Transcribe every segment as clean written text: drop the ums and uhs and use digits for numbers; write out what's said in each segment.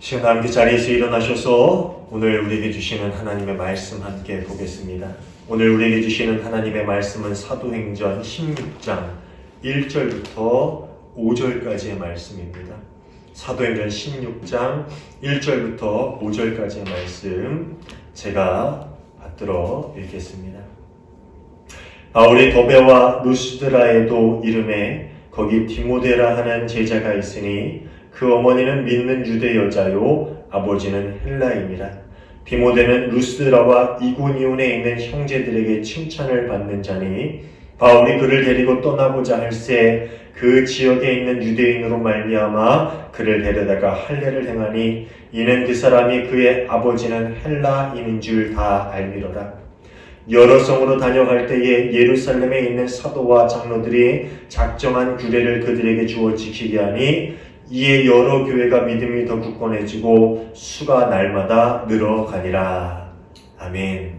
시간 함께 자리에서 일어나셔서 오늘 우리에게 주시는 하나님의 말씀 함께 보겠습니다. 오늘 우리에게 주시는 하나님의 말씀은 사도행전 16장 1절부터 5절까지의 말씀입니다. 사도행전 16장 1절부터 5절까지의 말씀 제가 받들어 읽겠습니다. 바울이 더베와 루스드라에도 이름에 거기 디모데라 하는 제자가 있으니 그 어머니는 믿는 유대 여자요 아버지는 헬라인이라. 디모데는 루스드라와 이고니온에 있는 형제들에게 칭찬을 받는 자니 바울이 그를 데리고 떠나고자 할새 그 지역에 있는 유대인으로 말미암아 그를 데려다가 할례를 행하니 이는 그 사람이 그의 아버지는 헬라인인 줄 다 알미러라. 여러 성으로 다녀갈 때에 예루살렘에 있는 사도와 장로들이 작정한 규례를 그들에게 주어 지키게 하니 이에 여러 교회가 믿음이 더 굳건해지고 수가 날마다 늘어가니라. 아멘.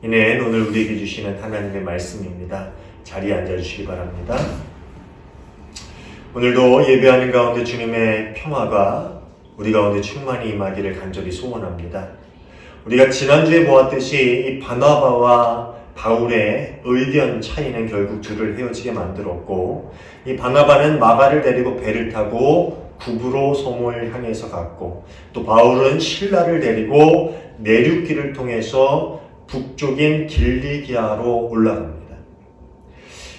이는 오늘 우리에게 주시는 하나님의 말씀입니다. 자리에 앉아주시기 바랍니다. 오늘도 예배하는 가운데 주님의 평화가 우리 가운데 충만히 임하기를 간절히 소원합니다. 우리가 지난주에 보았듯이 이 바나바와 바울의 의견 차이는 결국 둘을 헤어지게 만들었고, 이 바나바는 마가를 데리고 배를 타고 구브로 섬을 향해서 갔고, 또 바울은 실라를 데리고 내륙길을 통해서 북쪽인 길리기아로 올라갑니다.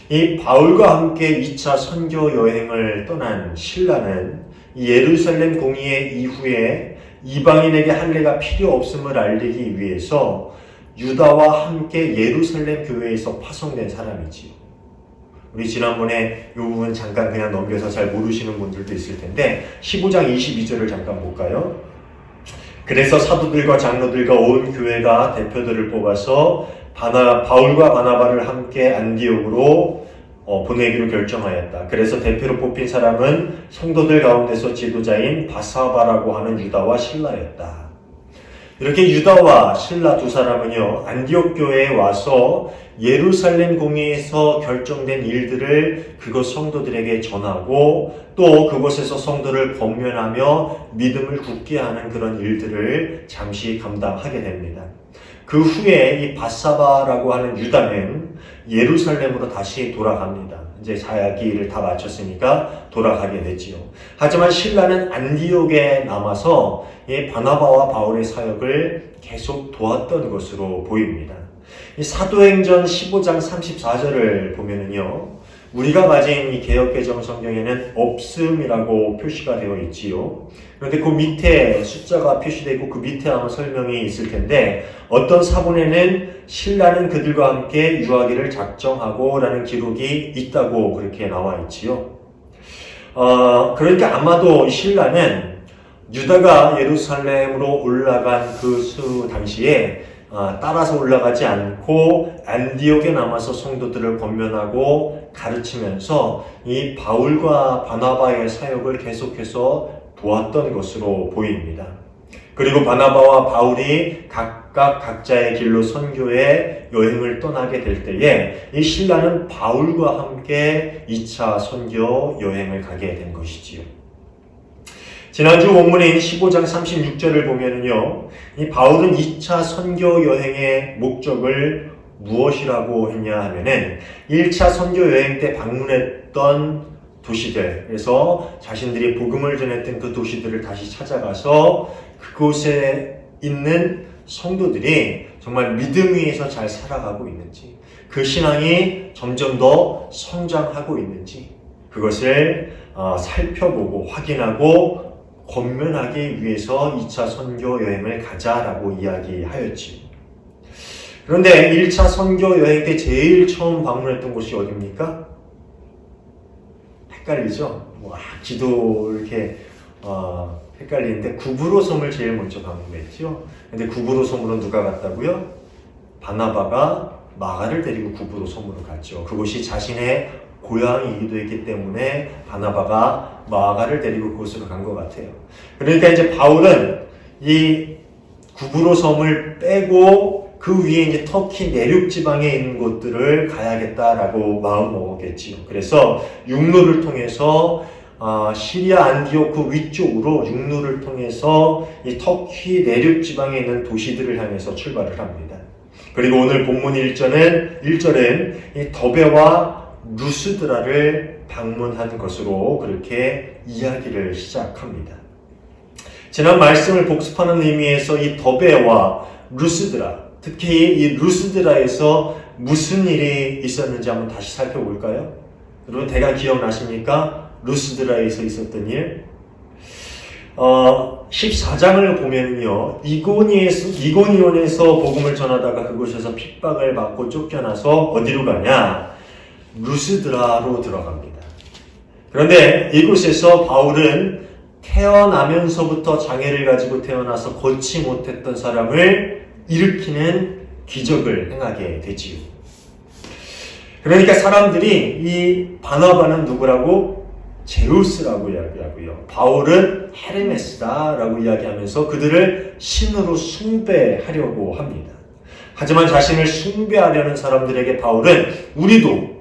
이 바울과 함께 2차 선교 여행을 떠난 실라는 예루살렘 공의회 이후에 이방인에게 할례가 필요 없음을 알리기 위해서 유다와 함께 예루살렘 교회에서 파송된 사람이지요. 우리 지난번에 이 부분 잠깐 그냥 넘겨서 잘 모르시는 분들도 있을 텐데 15장 22절을 잠깐 볼까요? 그래서 사도들과 장로들과 온 교회가 대표들을 뽑아서 바울과 바나바를 함께 안디옥으로 보내기로 결정하였다. 그래서 대표로 뽑힌 사람은 성도들 가운데서 지도자인 바사바라고 하는 유다와 실라였다. 이렇게 유다와 실라 두 사람은요, 안디옥 교회에 와서 예루살렘 공의에서 결정된 일들을 그곳 성도들에게 전하고 또 그곳에서 성도를 권면하며 믿음을 굳게 하는 그런 일들을 잠시 감당하게 됩니다. 그 후에 이 바사바라고 하는 유다는 예루살렘으로 다시 돌아갑니다. 이제 자기를 다 마쳤으니까 돌아가게 되지요. 하지만 실라는 안디옥에 남아서 이 바나바와 바울의 사역을 계속 도왔던 것으로 보입니다. 이 사도행전 15장 34절을 보면은요, 우리가 가진 이 개역개정 성경에는 없음이라고 표시가 되어 있지요. 그런데 그 밑에 숫자가 표시되어 있고 그 밑에 아마 설명이 있을 텐데 어떤 사본에는 실라는 그들과 함께 유하기를 작정하고 라는 기록이 있다고 그렇게 나와 있지요. 그러니까 아마도 실라는 유다가 예루살렘으로 올라간 그 당시에 따라서 올라가지 않고 안디옥에 남아서 성도들을 권면하고 가르치면서 이 바울과 바나바의 사역을 계속해서 도왔던 것으로 보입니다. 그리고 바나바와 바울이 각각 각자의 길로 선교의 여행을 떠나게 될 때에 이 실라는 바울과 함께 2차 선교 여행을 가게 된 것이지요. 지난주 본문인 15장 36절을 보면은요, 이 바울은 2차 선교 여행의 목적을 무엇이라고 했냐 하면은 1차 선교 여행 때 방문했던 도시들, 그래서 자신들이 복음을 전했던 그 도시들을 다시 찾아가서 그곳에 있는 성도들이 정말 믿음 위에서 잘 살아가고 있는지, 그 신앙이 점점 더 성장하고 있는지 그것을 살펴보고 확인하고 권면하기 위해서 2차 선교 여행을 가자라고 이야기하였지. 그런데 1차 선교 여행 때 제일 처음 방문했던 곳이 어디입니까? 헷갈리죠? 기도 이렇게 헷갈리는데 구브로 섬을 제일 먼저 방문했죠. 근데 구브로 섬으로 누가 갔다고요? 바나바가 마가를 데리고 구브로 섬으로 갔죠. 그곳이 자신의 고향이기도 했기 때문에 바나바가 마가를 데리고 그곳으로 간 것 같아요. 그러니까 이제 바울은 이 구브로 섬을 빼고 그 위에 이제 터키 내륙 지방에 있는 곳들을 가야겠다라고 마음 먹었겠지요. 그래서 육로를 통해서 시리아 안디오크 위쪽으로 육로를 통해서 이 터키 내륙 지방에 있는 도시들을 향해서 출발을 합니다. 그리고 오늘 본문 1절은 이 더베와 루스드라를 방문한 것으로 그렇게 이야기를 시작합니다. 지난 말씀을 복습하는 의미에서 이 더베와 루스드라, 특히 이 루스드라에서 무슨 일이 있었는지 한번 다시 살펴볼까요? 여러분 대강 기억나십니까? 루스드라에서 있었던 일. 14장을 보면요, 이고니온에서 복음을 전하다가 그곳에서 핍박을 받고 쫓겨나서 어디로 가냐? 루스드라로 들어갑니다. 그런데 이곳에서 바울은 태어나면서부터 장애를 가지고 태어나서 걷지 못했던 사람을 일으키는 기적을 행하게 되지요. 그러니까 사람들이 이 바나바는 누구라고? 제우스라고 이야기하고요. 바울은 헤르메스다라고 이야기하면서 그들을 신으로 숭배하려고 합니다. 하지만 자신을 숭배하려는 사람들에게 바울은 우리도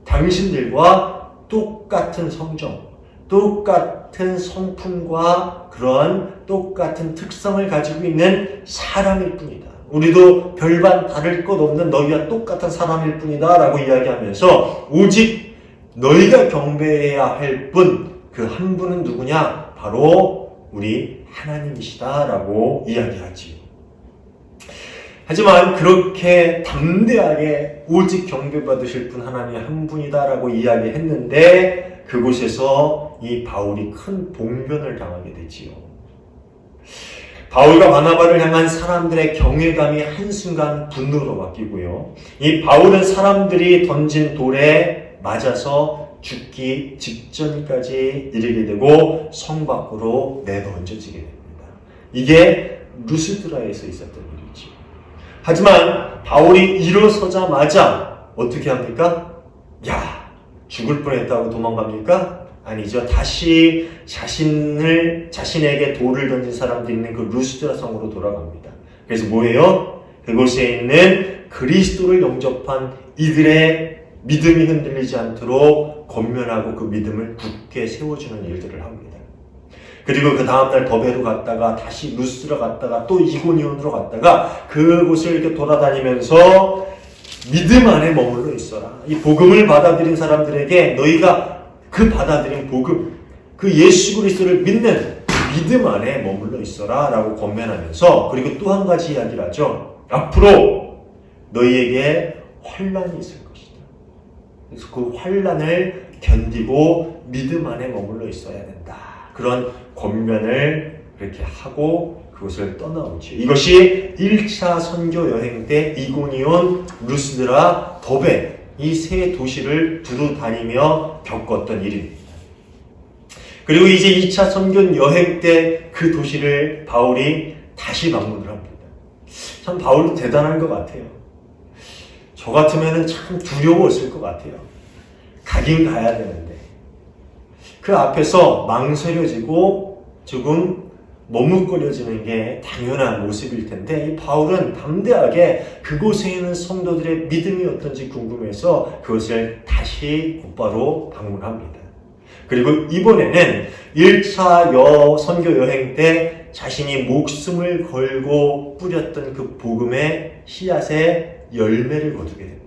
당신들과 똑같은 성정, 똑같은 성품과 그런 똑같은 특성을 가지고 있는 사람일 뿐이다. 우리도 별반 다를 것 없는 너희와 똑같은 사람일 뿐이다 라고 이야기하면서 오직 너희가 경배해야 할 분, 그 한 분은 누구냐? 바로 우리 하나님이시다 라고 이야기하지요. 하지만 그렇게 담대하게 오직 경배받으실 분 하나님 한 분이다 라고 이야기했는데 그곳에서 이 바울이 큰 봉변을 당하게 되지요. 바울과 바나바를 향한 사람들의 경외감이 한순간 분노로 바뀌고요. 이 바울은 사람들이 던진 돌에 맞아서 죽기 직전까지 이르게 되고 성 밖으로 내던져지게 됩니다. 이게 루스드라에서 있었던 일이죠. 하지만 바울이 일어서자마자 어떻게 합니까? 야, 죽을 뻔했다고 도망갑니까? 아니죠. 다시 자신에게 돌을 던진 사람들이 있는 그 루스드라 성으로 돌아갑니다. 그래서 뭐예요? 그곳에 있는 그리스도를 영접한 이들의 믿음이 흔들리지 않도록 권면하고 그 믿음을 굳게 세워주는 일들을 합니다. 그리고 그 다음날 더베로 갔다가 다시 루스드라 갔다가 또 이고니온으로 갔다가 그곳을 이렇게 돌아다니면서 믿음 안에 머물러 있어라. 이 복음을 받아들인 사람들에게 너희가 그 받아들인 복음, 그 예수 그리스도를 믿는 믿음 안에 머물러 있어라 라고 권면하면서 그리고 또 한 가지 이야기를 하죠. 앞으로 너희에게 환난이 있을 것이다. 그래서 그 환난을 견디고 믿음 안에 머물러 있어야 된다. 그런 권면을 그렇게 하고 그것을 떠나오죠. 이것이 1차 선교 여행 때 이고니온, 루스드라, 더베 이 세 도시를 두루 다니며 겪었던 일입니다. 그리고 이제 2차 선교 여행 때 그 도시를 바울이 다시 방문을 합니다. 참 바울도 대단한 것 같아요. 저 같으면 참 두려웠을 것 같아요. 가긴 가야 되는데 그 앞에서 망설여지고 조금 머뭇거려지는 게 당연한 모습일 텐데 이 바울은 담대하게 그곳에 있는 성도들의 믿음이 어떤지 궁금해서 그것을 다시 곧바로 방문합니다. 그리고 이번에는 1차 선교 여행 때 자신이 목숨을 걸고 뿌렸던 그 복음의 씨앗의 열매를 거두게 됩니다.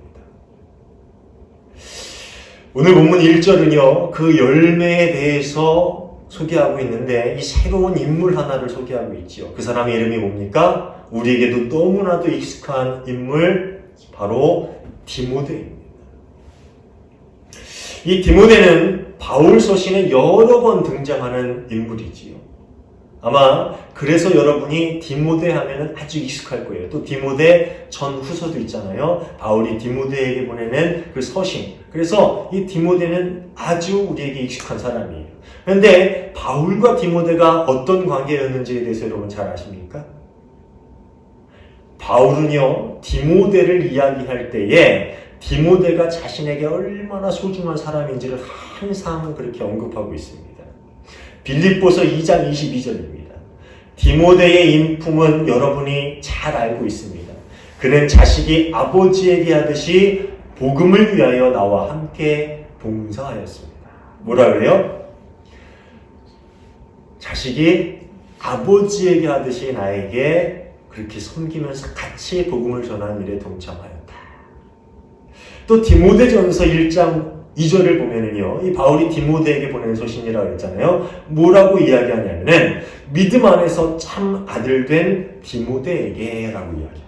오늘 본문 1절은요, 그 열매에 대해서 소개하고 있는데 이 새로운 인물 하나를 소개하고 있지요. 그 사람의 이름이 뭡니까? 우리에게도 너무나도 익숙한 인물, 바로 디모데입니다. 이 디모데는 바울 서신에 여러 번 등장하는 인물이지요. 아마 그래서 여러분이 디모데 하면은 아주 익숙할 거예요. 또 디모데 전후서도 있잖아요. 바울이 디모데에게 보내는 그 서신. 그래서 이 디모데는 아주 우리에게 익숙한 사람이에요. 그런데 바울과 디모데가 어떤 관계였는지에 대해서 여러분 잘 아십니까? 바울은요, 디모데를 이야기할 때에 디모데가 자신에게 얼마나 소중한 사람인지를 항상 그렇게 언급하고 있습니다. 빌립보서 2장 22절입니다. 디모데의 인품은 여러분이 잘 알고 있습니다. 그는 자식이 아버지에게 하듯이 복음을 위하여 나와 함께 봉사하였습니다. 뭐라 그래요? 자식이 아버지에게 하듯이 나에게 그렇게 섬기면서 같이 복음을 전하는 일에 동참하였다. 또 디모데전서 1장 2절을 보면은요, 이 바울이 디모데에게 보낸 소신이라고 했잖아요. 뭐라고 이야기하냐면은 믿음 안에서 참 아들 된 디모데에게라고 이야기합니다.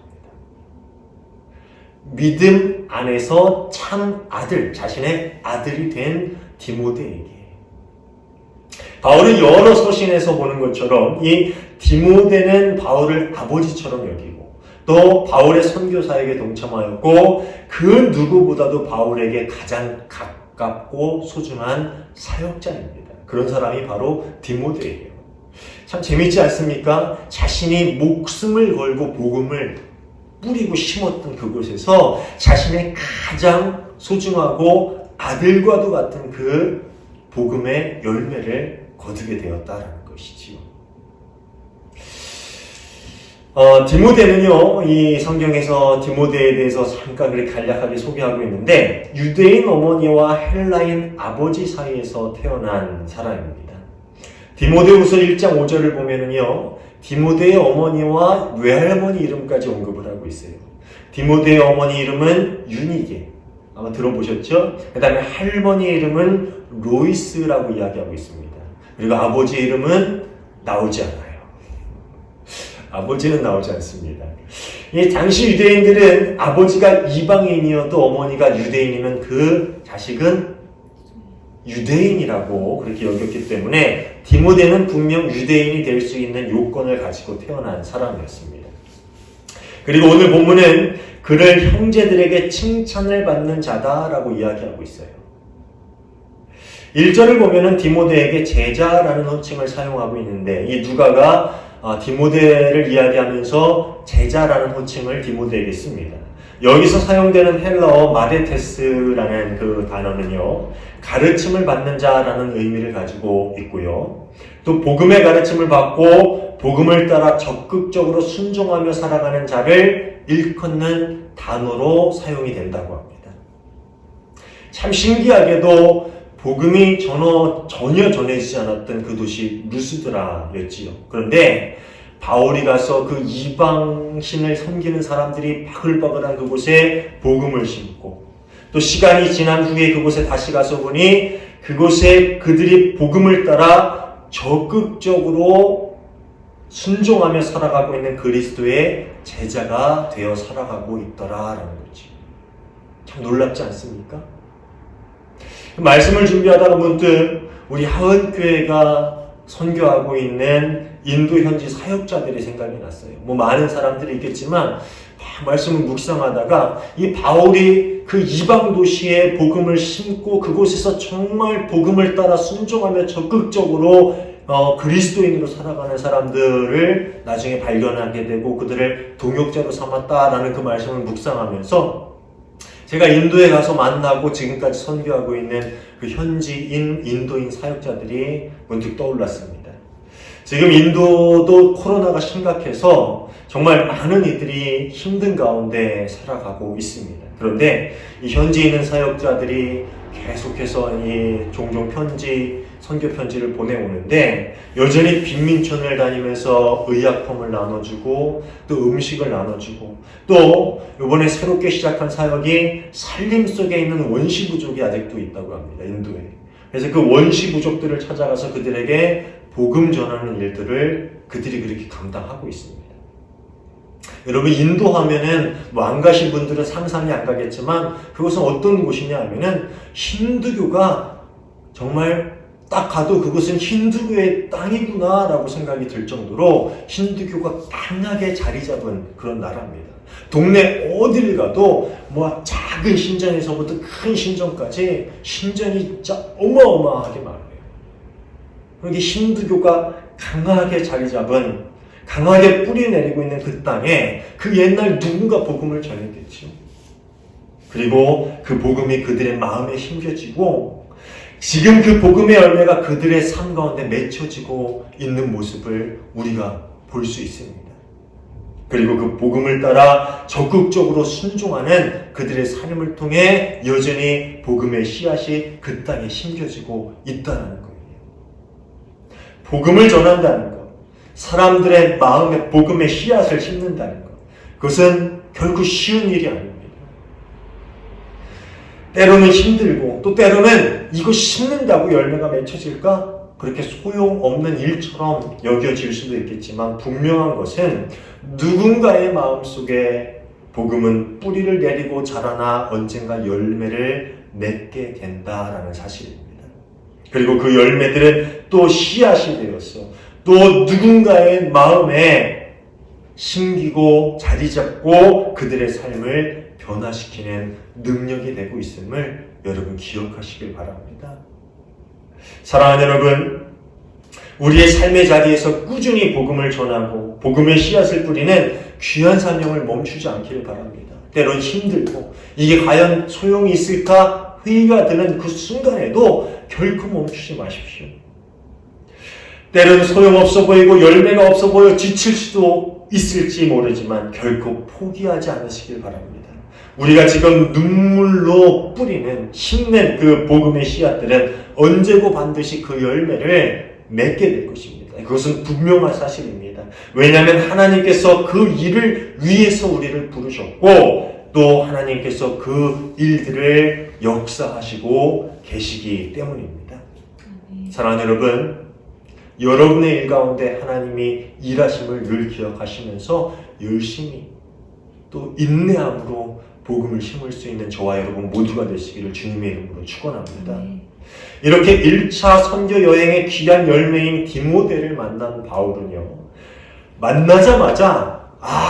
믿음 안에서 참 아들, 자신의 아들이 된 디모데에게. 바울은 여러 서신에서 보는 것처럼 이 디모데는 바울을 아버지처럼 여기고 또 바울의 선교 사역에 동참하였고 그 누구보다도 바울에게 가장 가깝고 소중한 사역자입니다. 그런 사람이 바로 디모데예요. 참 재밌지 않습니까? 자신이 목숨을 걸고 복음을 뿌리고 심었던 그곳에서 자신의 가장 소중하고 아들과도 같은 그 복음의 열매를 거두게 되었다라는 것이지요. 디모데는요, 이 성경에서 디모데에 대해서 잠깐 그렇게 간략하게 소개하고 있는데, 유대인 어머니와 헬라인 아버지 사이에서 태어난 사람입니다. 디모데후서 1장 5절을 보면은요, 디모데의 어머니와 외할머니 이름까지 언급을 하고 있어요. 디모데의 어머니 이름은 유니게. 아마 들어보셨죠? 그 다음에 할머니 이름은 로이스라고 이야기하고 있습니다. 그리고 아버지 이름은 나오지 않아요. 아버지는 나오지 않습니다. 이 당시 유대인들은 아버지가 이방인이어도 어머니가 유대인이면 그 자식은 유대인이라고 그렇게 여겼기 때문에 디모데는 분명 유대인이 될 수 있는 요건을 가지고 태어난 사람이었습니다. 그리고 오늘 본문은 그를 형제들에게 칭찬을 받는 자다라고 이야기하고 있어요. 1절을 보면은 디모데에게 제자라는 호칭을 사용하고 있는데 이 누가가 디모데를 이야기하면서 제자라는 호칭을 디모데에게 씁니다. 여기서 사용되는 헬라어 마데테스라는 그 단어는요, 가르침을 받는 자라는 의미를 가지고 있고요. 또 복음의 가르침을 받고 복음을 따라 적극적으로 순종하며 살아가는 자를 일컫는 단어로 사용이 된다고 합니다. 참 신기하게도 복음이 전혀 전해지지 않았던 그 도시 루스드라였지요. 그런데 바울이 가서 그 이방신을 섬기는 사람들이 바글바글한 그곳에 복음을 심고 또 시간이 지난 후에 그곳에 다시 가서 보니 그곳에 그들이 복음을 따라 적극적으로 순종하며 살아가고 있는 그리스도의 제자가 되어 살아가고 있더라라는 거지. 참 놀랍지 않습니까? 말씀을 준비하다가 문득 우리 하은교회가 선교하고 있는 인도 현지 사역자들이 생각이 났어요. 많은 사람들이 있겠지만 말씀을 묵상하다가 이 바울이 그 이방 도시에 복음을 심고 그곳에서 정말 복음을 따라 순종하며 적극적으로 그리스도인으로 살아가는 사람들을 나중에 발견하게 되고 그들을 동역자로 삼았다라는 그 말씀을 묵상하면서 제가 인도에 가서 만나고 지금까지 선교하고 있는 그 현지인 인도인 사역자들이 문득 떠올랐습니다. 지금 인도도 코로나가 심각해서 정말 많은 이들이 힘든 가운데 살아가고 있습니다. 그런데 이 현지에 있는 사역자들이 계속해서 종종 선교 편지를 보내오는데 여전히 빈민촌을 다니면서 의약품을 나눠주고 또 음식을 나눠주고 또 이번에 새롭게 시작한 사역이 산림 속에 있는 원시부족이 아직도 있다고 합니다. 인도에. 그래서 그 원시부족들을 찾아가서 그들에게 복음 전하는 일들을 그들이 그렇게 감당하고 있습니다. 여러분 인도 하면은 안 가신 분들은 상상이 안 가겠지만 그것은 어떤 곳이냐 하면은 힌두교가 정말 딱 가도 그것은 힌두교의 땅이구나 라고 생각이 들 정도로 힌두교가 강하게 자리 잡은 그런 나라입니다. 동네 어디를 가도 작은 신전에서부터 큰 신전까지 신전이 진짜 어마어마하게 많아요. 그러기 힌두교가 강하게 자리 잡은 강하게 뿌리 내리고 있는 그 땅에 그 옛날 누군가 복음을 전했겠죠. 그리고 그 복음이 그들의 마음에 심겨지고 지금 그 복음의 열매가 그들의 삶 가운데 맺혀지고 있는 모습을 우리가 볼 수 있습니다. 그리고 그 복음을 따라 적극적으로 순종하는 그들의 삶을 통해 여전히 복음의 씨앗이 그 땅에 심겨지고 있다는 거예요. 복음을 전한다는 것, 사람들의 마음에 복음의 씨앗을 심는다는 것, 그것은 결코 쉬운 일이 아닙니다. 때로는 힘들고 또 때로는 이거 심는다고 열매가 맺혀질까? 그렇게 소용없는 일처럼 여겨질 수도 있겠지만 분명한 것은 누군가의 마음속에 복음은 뿌리를 내리고 자라나 언젠가 열매를 맺게 된다라는 사실입니다. 그리고 그 열매들은 또 씨앗이 되어서 또 누군가의 마음에 심기고 자리 잡고 그들의 삶을 변화시키는 능력이 되고 있음을 여러분 기억하시길 바랍니다. 사랑하는 여러분, 우리의 삶의 자리에서 꾸준히 복음을 전하고 복음의 씨앗을 뿌리는 귀한 사명을 멈추지 않기를 바랍니다. 때론 힘들고 이게 과연 소용이 있을까 회의가 드는 그 순간에도 결코 멈추지 마십시오. 때로는 소용없어 보이고 열매가 없어 보여 지칠 수도 있을지 모르지만 결코 포기하지 않으시길 바랍니다. 우리가 지금 눈물로 뿌리는 심는 그 복음의 씨앗들은 언제고 반드시 그 열매를 맺게 될 것입니다. 그것은 분명한 사실입니다. 왜냐하면 하나님께서 그 일을 위해서 우리를 부르셨고 또 하나님께서 그 일들을 역사하시고 계시기 때문입니다. 사랑하는 여러분, 여러분의 일 가운데 하나님이 일하심을 늘 기억하시면서 열심히 또 인내함으로 복음을 심을 수 있는 저와 여러분 모두가 되시기를 주님의 이름으로 축원합니다. 이렇게 1차 선교 여행의 귀한 열매인 디모데를 만난 바울은요, 만나자마자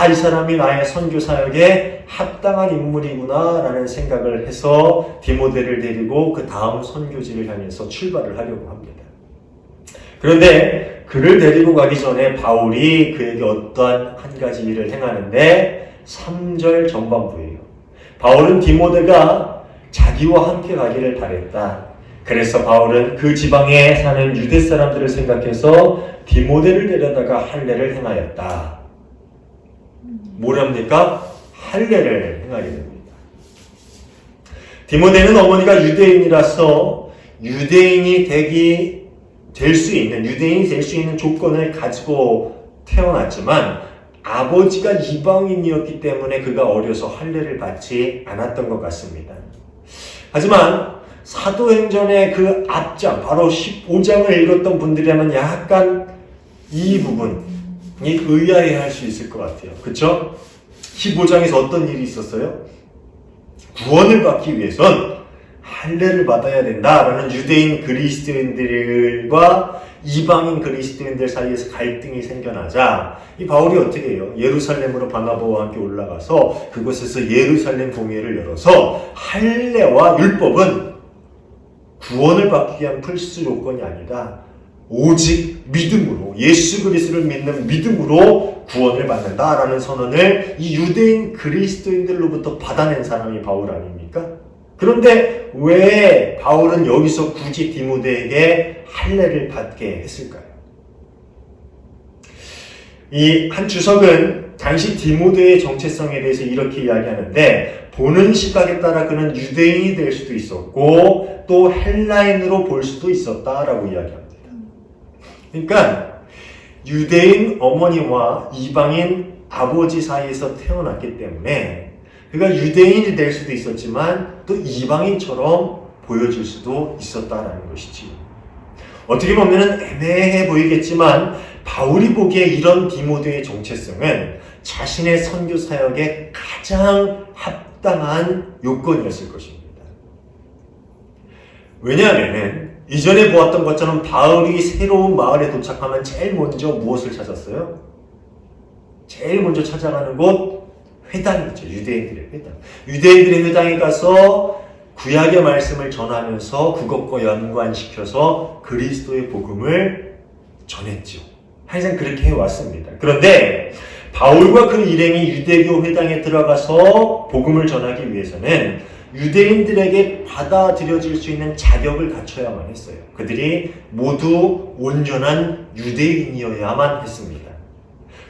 이 사람이 나의 선교 사역에 합당한 인물이구나 라는 생각을 해서 디모데를 데리고 그 다음 선교지를 향해서 출발을 하려고 합니다. 그런데 그를 데리고 가기 전에 바울이 그에게 어떠한 한 가지 일을 행하는데 3절 전반부예요. 바울은 디모데가 자기와 함께 가기를 바랬다. 그래서 바울은 그 지방에 사는 유대 사람들을 생각해서 디모데를 데려다가 할례를 행하였다. 뭐랍니까? 할례를 행하게 됩니다. 디모데는 어머니가 유대인이라서 유대인이 될 수 있는 조건을 가지고 태어났지만 아버지가 이방인이었기 때문에 그가 어려서 할례를 받지 않았던 것 같습니다. 하지만 사도행전의 그 앞장, 바로 15장을 읽었던 분들이라면 약간 이 부분이 의아해할 수 있을 것 같아요. 그렇죠? 15장에서 어떤 일이 있었어요? 구원을 받기 위해선 할례를 받아야 된다라는 유대인 그리스도인들과 이방인 그리스도인들 사이에서 갈등이 생겨나자 이 바울이 어떻게 해요? 예루살렘으로 바나바와 함께 올라가서 그곳에서 예루살렘 공회를 열어서 할례와 율법은 구원을 받기 위한 필수 요건이 아니다. 오직 믿음으로, 예수 그리스도를 믿는 믿음으로 구원을 받는다라는 선언을 이 유대인 그리스도인들로부터 받아낸 사람이 바울 아닙니까? 그런데 왜 바울은 여기서 굳이 디모데에게 할례를 받게 했을까요? 이 한 주석은 당시 디모데의 정체성에 대해서 이렇게 이야기하는데, 보는 시각에 따라 그는 유대인이 될 수도 있었고 또 헬라인으로 볼 수도 있었다라고 이야기합니다. 그러니까 유대인 어머니와 이방인 아버지 사이에서 태어났기 때문에 그가 유대인이 될 수도 있었지만 또 이방인처럼 보여질 수도 있었다라는 것이지. 어떻게 보면 애매해 보이겠지만 바울이 보기에 이런 디모데의 정체성은 자신의 선교 사역에 가장 합당한 요건이었을 것입니다. 왜냐하면 이전에 보았던 것처럼 바울이 새로운 마을에 도착하면 제일 먼저 무엇을 찾았어요? 제일 먼저 찾아가는 곳 회당이죠. 유대인들의 회당. 유대인들의 회당에 가서 구약의 말씀을 전하면서 그것과 연관시켜서 그리스도의 복음을 전했죠. 항상 그렇게 해왔습니다. 그런데 바울과 그 일행이 유대교 회당에 들어가서 복음을 전하기 위해서는 유대인들에게 받아들여질 수 있는 자격을 갖춰야만 했어요. 그들이 모두 온전한 유대인이어야만 했습니다.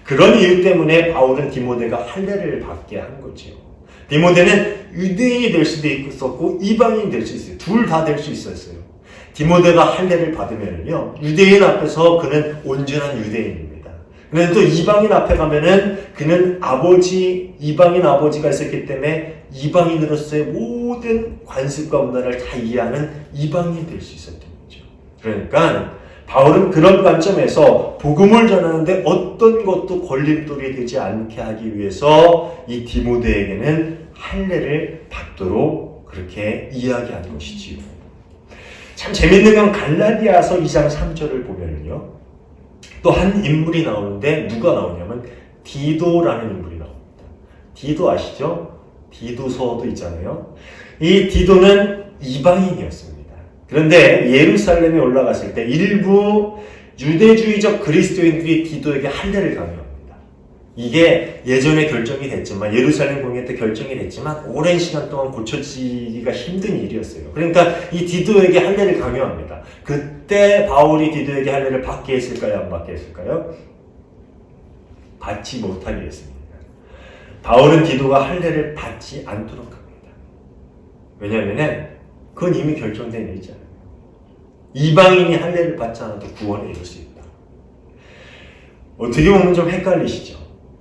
그런 이유 때문에 바울은 디모데가 할례를 받게 한 거죠. 디모데는 유대인이 될 수도 있었고 이방인이 될 수 있어요. 둘 다 될 수 있었어요. 디모데가 할례를 받으면요, 유대인 앞에서 그는 온전한 유대인입니다. 그런데 또 이방인 앞에 가면은 그는 이방인 아버지가 있었기 때문에 이방인으로서의 모든 관습과 문화를 다 이해하는 이방인이 될 수 있었던 거죠. 그러니까 바울은 그런 관점에서 복음을 전하는데 어떤 것도 걸림돌이 되지 않게 하기 위해서 이 디모데에게는 할례를 받도록 그렇게 이야기한 것이지요. 참 재밌는 건 갈라디아서 2장 3절을 보면요, 또 한 인물이 나오는데 누가 나오냐면 디도라는 인물이 나옵니다. 디도 아시죠? 디도서도 있잖아요. 이 디도는 이방인이었습니다. 그런데 예루살렘에 올라갔을 때 일부 유대주의적 그리스도인들이 디도에게 할례를 강요합니다. 이게 예전에 결정이 됐지만, 예루살렘 공회 때 결정이 됐지만 오랜 시간 동안 고쳐지기가 힘든 일이었어요. 그러니까 이 디도에게 할례를 강요합니다. 그때 바울이 디도에게 할례를 받게 했을까요? 안 받게 했을까요? 받지 못하게 했습니다. 바울은 디도가 할례를 받지 않도록 합니다. 왜냐하면 그건 이미 결정된 일이잖아요. 이방인이 할례를 받지 않아도 구원에 이룰 수 있다. 어떻게 보면 좀 헷갈리시죠?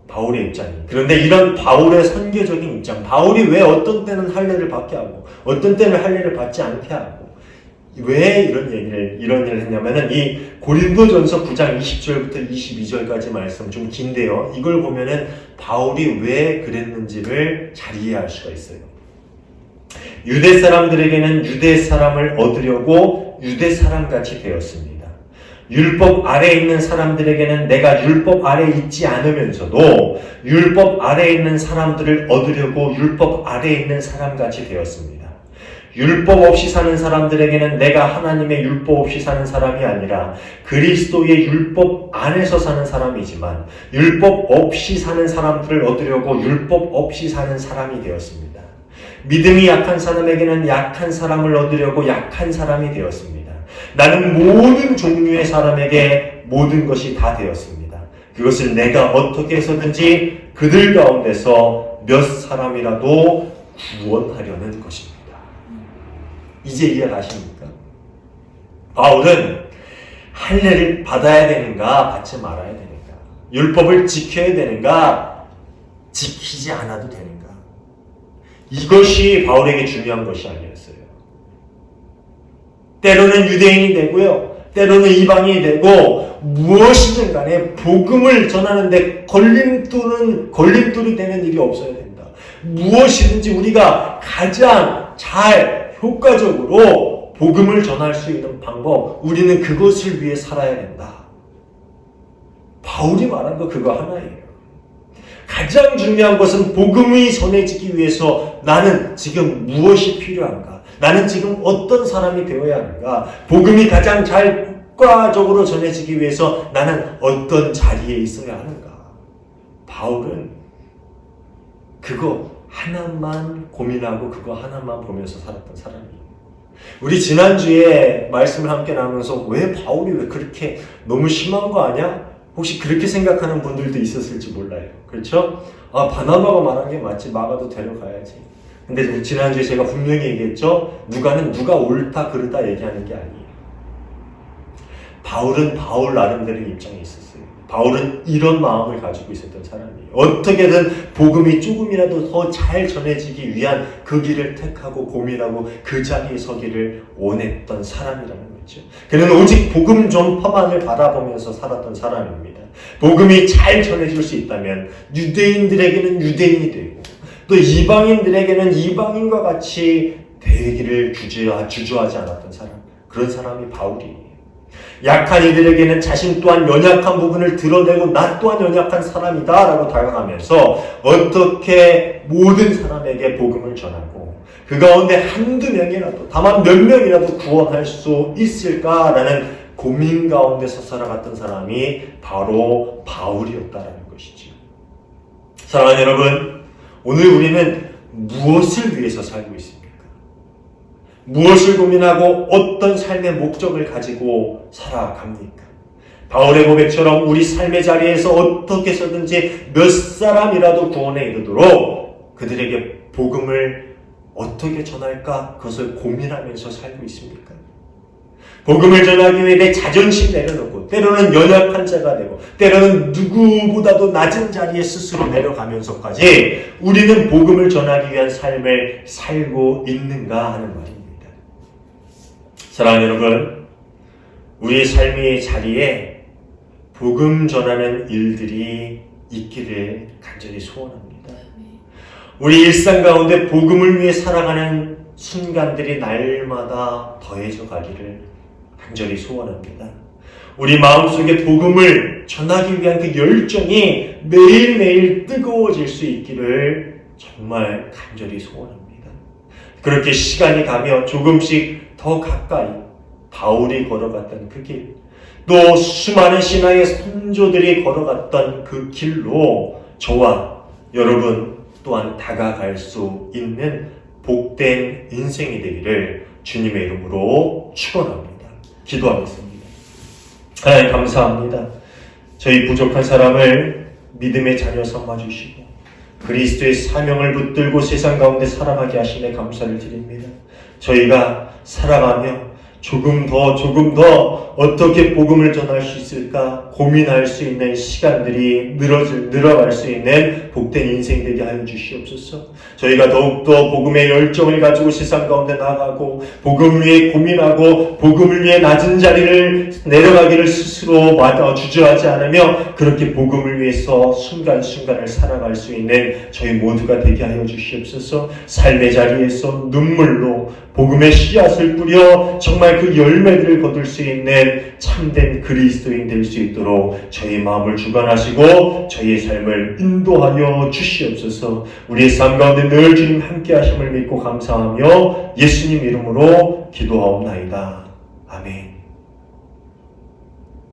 바울의 입장이. 그런데 이런 바울의 선교적인 입장, 바울이 왜 어떤 때는 할례를 받게 하고 어떤 때는 할례를 받지 않게 하고 왜 이런 일을 했냐면은 이 고린도전서 9장 20절부터 22절까지 말씀 좀 긴데요. 이걸 보면은 바울이 왜 그랬는지를 잘 이해할 수가 있어요. 유대 사람들에게는 유대 사람을 얻으려고 유대 사람같이 되었습니다. 율법 아래에 있는 사람들에게는 내가 율법 아래에 있지 않으면서도 율법 아래에 있는 사람들을 얻으려고 율법 아래에 있는 사람같이 되었습니다. 율법 없이 사는 사람들에게는 내가 하나님의 율법 없이 사는 사람이 아니라 그리스도의 율법 안에서 사는 사람이지만 율법 없이 사는 사람들을 얻으려고 율법 없이 사는 사람이 되었습니다. 믿음이 약한 사람에게는 약한 사람을 얻으려고 약한 사람이 되었습니다. 나는 모든 종류의 사람에게 모든 것이 다 되었습니다. 그것을 내가 어떻게 해서든지 그들 가운데서 몇 사람이라도 구원하려는 것입니다. 이제 이해가십니까? 바울은 할례를 받아야 되는가 받지 말아야 되는가, 율법을 지켜야 되는가 지키지 않아도 되는가, 이것이 바울에게 중요한 것이 아니었어요. 때로는 유대인이 되고요, 때로는 이방인이 되고, 무엇이든 간에 복음을 전하는데 걸림돌이 되는 일이 없어야 된다. 무엇이든지 우리가 가장 잘 효과적으로 복음을 전할 수 있는 방법, 우리는 그것을 위해 살아야 된다. 바울이 말한 거 그거 하나예요. 가장 중요한 것은 복음이 전해지기 위해서 나는 지금 무엇이 필요한가? 나는 지금 어떤 사람이 되어야 하는가? 복음이 가장 잘 효과적으로 전해지기 위해서 나는 어떤 자리에 있어야 하는가? 바울은 그거 하나만 고민하고 그거 하나만 보면서 살았던 사람이에요. 우리 지난주에 말씀을 함께 나누면서 왜 바울이 왜 그렇게 너무 심한 거 아니야? 혹시 그렇게 생각하는 분들도 있었을지 몰라요. 그렇죠? 아, 바나바가 말한 게 맞지. 마가도 데려가야지. 근데 지난주에 제가 분명히 얘기했죠? 누가는 누가 옳다 그르다 얘기하는 게 아니에요. 바울은 바울 나름대로 입장이 있었어요. 바울은 이런 마음을 가지고 있었던 사람이에요. 어떻게든 복음이 조금이라도 더 잘 전해지기 위한 그 길을 택하고 고민하고 그 자리에 서기를 원했던 사람이라는 거죠. 그는 오직 복음 전파만을 바라보면서 살았던 사람입니다. 복음이 잘 전해질 수 있다면 유대인들에게는 유대인이 되고 또 이방인들에게는 이방인과 같이 되기를 주저하지 않았던 사람, 그런 사람이 바울이에요. 약한 이들에게는 자신 또한 연약한 부분을 드러내고 나 또한 연약한 사람이다 라고 다가가면서 어떻게 모든 사람에게 복음을 전하고 그 가운데 한두 명이라도, 다만 몇 명이라도 구원할 수 있을까라는 고민 가운데서 살아갔던 사람이 바로 바울이었다라는 것이죠. 사랑하는 여러분, 오늘 우리는 무엇을 위해서 살고 있습니까? 무엇을 고민하고 어떤 삶의 목적을 가지고 살아갑니까? 바울의 고백처럼 우리 삶의 자리에서 어떻게 해서든지 몇 사람이라도 구원에 이르도록 그들에게 복음을 어떻게 전할까? 그것을 고민하면서 살고 있습니까? 복음을 전하기 위해 내 자존심 내려놓고 때로는 연약한 자가 되고 때로는 누구보다도 낮은 자리에 스스로 내려가면서까지 우리는 복음을 전하기 위한 삶을 살고 있는가 하는 말입니다. 사랑하는 여러분, 우리의 삶의 자리에 복음 전하는 일들이 있기를 간절히 소원합니다. 우리 일상 가운데 복음을 위해 살아가는 순간들이 날마다 더해져 가기를 간절히 소원합니다. 우리 마음속에 복음을 전하기 위한 그 열정이 매일매일 뜨거워질 수 있기를 정말 간절히 소원합니다. 그렇게 시간이 가며 조금씩 더 가까이 바울이 걸어갔던 그 길, 또 수많은 신앙의 선조들이 걸어갔던 그 길로 저와 여러분 또한 다가갈 수 있는 복된 인생이 되기를 주님의 이름으로 축원합니다. 기도하겠습니다. 하나님 감사합니다. 저희 부족한 사람을 믿음의 자녀 삼아주시고 그리스도의 사명을 붙들고 세상 가운데 살아가게 하시네 감사를 드립니다. 저희가 살아가며 조금 더 어떻게 복음을 전할 수 있을까 고민할 수 있는 시간들이 늘어갈 수 있는 복된 인생 되게 하여 주시옵소서. 저희가 더욱더 복음의 열정을 가지고 세상 가운데 나가고 복음 위에 고민하고 복음을 위해 낮은 자리를 내려가기를 스스로 주저하지 않으며 그렇게 복음을 위해서 순간순간을 살아갈 수 있는 저희 모두가 되게 하여 주시옵소서. 삶의 자리에서 눈물로 복음의 씨앗을 뿌려 정말 그 열매들을 거둘 수 있는 참된 그리스도인 될 수 있도록 저희 마음을 주관하시고 저희의 삶을 인도하여 주시옵소서. 우리의 삶 가운데 늘 주님 함께 하심을 믿고 감사하며 예수님 이름으로 기도하옵나이다. 아멘.